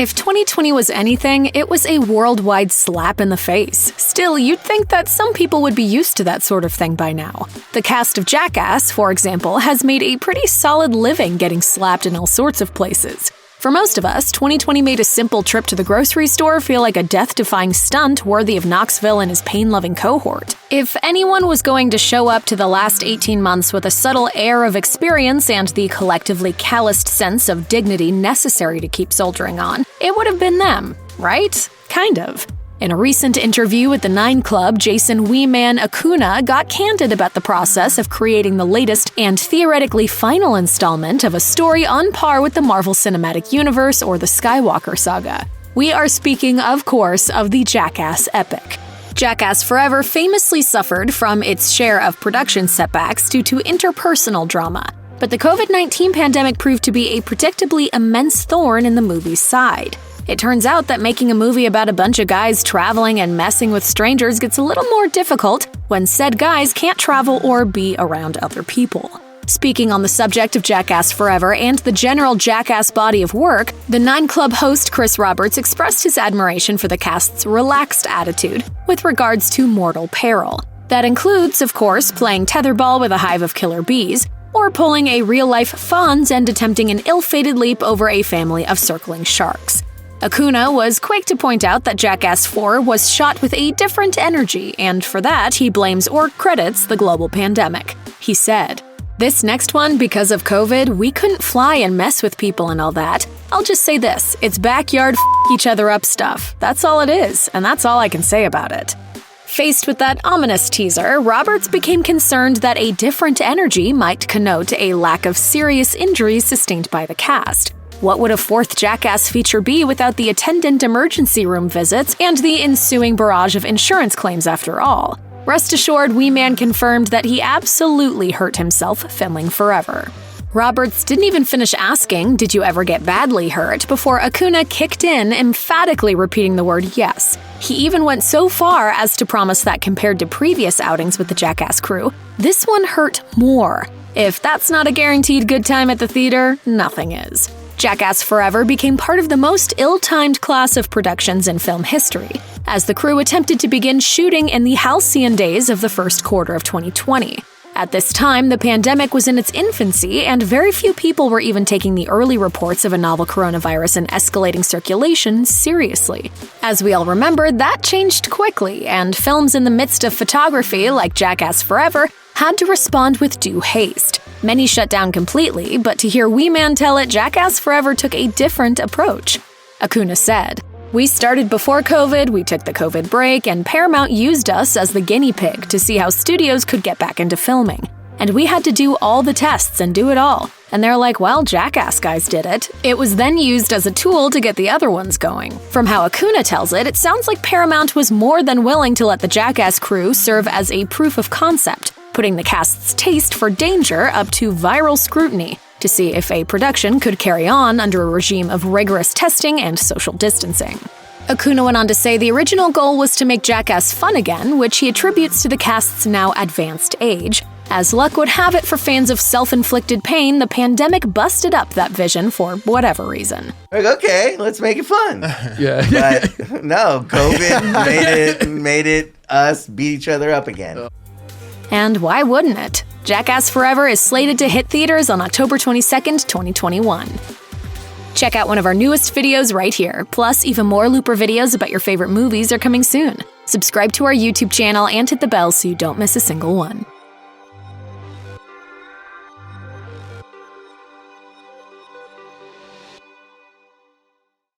If 2020 was anything, it was a worldwide slap in the face. Still, you'd think that some people would be used to that sort of thing by now. The cast of Jackass, for example, has made a pretty solid living getting slapped in all sorts of places. For most of us, 2020 made a simple trip to the grocery store feel like a death-defying stunt worthy of Knoxville and his pain-loving cohort. If anyone was going to show up to the last 18 months with a subtle air of experience and the collectively calloused sense of dignity necessary to keep soldiering on, it would have been them, right? Kind of. In a recent interview with the 9 Club, Jason "Wee Man" Acuna got candid about the process of creating the latest and theoretically final installment of a story on par with the Marvel Cinematic Universe or the Skywalker saga. We are speaking, of course, of the Jackass epic. Jackass Forever famously suffered from its share of production setbacks due to interpersonal drama, but the COVID-19 pandemic proved to be a predictably immense thorn in the movie's side. It turns out that making a movie about a bunch of guys traveling and messing with strangers gets a little more difficult when said guys can't travel or be around other people. Speaking on the subject of Jackass Forever and the general Jackass body of work, the 9 Club host Chris Roberts expressed his admiration for the cast's relaxed attitude with regards to mortal peril. That includes, of course, playing tetherball with a hive of killer bees, or pulling a real-life Fonz and attempting an ill-fated leap over a family of circling sharks. Acuna was quick to point out that Jackass 4 was shot with a different energy, and for that he blames or credits the global pandemic. He said, "This next one, because of COVID, we couldn't fly and mess with people and all that. I'll just say this, it's backyard each other up stuff. That's all it is, and that's all I can say about it." Faced with that ominous teaser, Roberts became concerned that a different energy might connote a lack of serious injuries sustained by the cast. What would a 4th Jackass feature be without the attendant emergency room visits and the ensuing barrage of insurance claims after all? Rest assured, Wee Man confirmed that he absolutely hurt himself filming Forever. Roberts didn't even finish asking, "Did you ever get badly hurt?" before Acuna kicked in, emphatically repeating the word yes. He even went so far as to promise that compared to previous outings with the Jackass crew, this one hurt more. If that's not a guaranteed good time at the theater, nothing is. Jackass Forever became part of the most ill-timed class of productions in film history, as the crew attempted to begin shooting in the halcyon days of the first quarter of 2020. At this time, the pandemic was in its infancy, and very few people were even taking the early reports of a novel coronavirus and escalating circulation seriously. As we all remember, that changed quickly, and films in the midst of photography, like Jackass Forever, had to respond with due haste. Many shut down completely, but to hear Wee Man tell it, Jackass Forever took a different approach. Acuna said, "We started before COVID, we took the COVID break, and Paramount used us as the guinea pig to see how studios could get back into filming. And we had to do all the tests and do it all. And they're like, well, Jackass guys did it. It was then used as a tool to get the other ones going." From how Acuna tells it, it sounds like Paramount was more than willing to let the Jackass crew serve as a proof of concept, putting the cast's taste for danger up to viral scrutiny to see if a production could carry on under a regime of rigorous testing and social distancing. Acuna went on to say the original goal was to make Jackass fun again, which he attributes to the cast's now advanced age. As luck would have it for fans of self-inflicted pain, the pandemic busted up that vision for whatever reason. Like, okay, let's make it fun. Yeah. But no, COVID made it us beat each other up again. And why wouldn't it? Jackass Forever is slated to hit theaters on October 22nd, 2021. Check out one of our newest videos right here. Plus, even more Looper videos about your favorite movies are coming soon. Subscribe to our YouTube channel and hit the bell so you don't miss a single one.